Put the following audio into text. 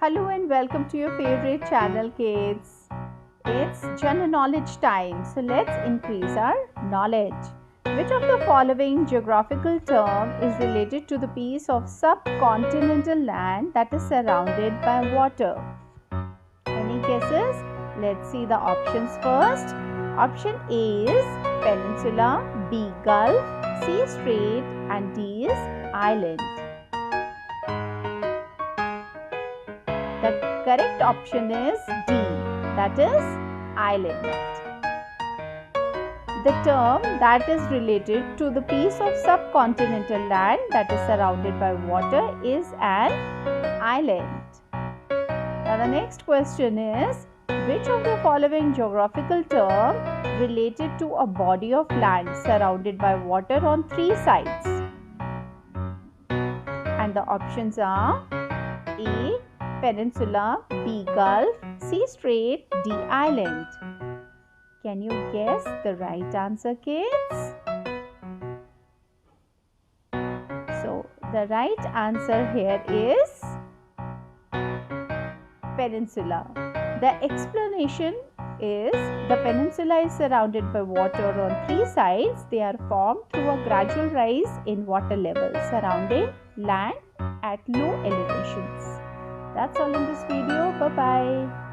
Hello and welcome to your favorite channel, kids. It's general knowledge time, so let's increase our knowledge. Which of the following geographical term is related to the piece of subcontinental land that is surrounded by water? Any guesses? Let's see the options first. Option A is peninsula, B gulf, C strait and D is island. The correct option is D, that is island. The term that is related to the piece of subcontinental land that is surrounded by water is an island. Now the next question is, which of the following geographical term related to a body of land surrounded by water on three sides? And the options are A, peninsula, B gulf, C strait, D island. Can you guess the right answer, kids? So the right answer here is peninsula. The explanation is the peninsula is surrounded by water on three sides. They are formed through a gradual rise in water level surrounding land at low elevations. That's all in this video. Bye-bye.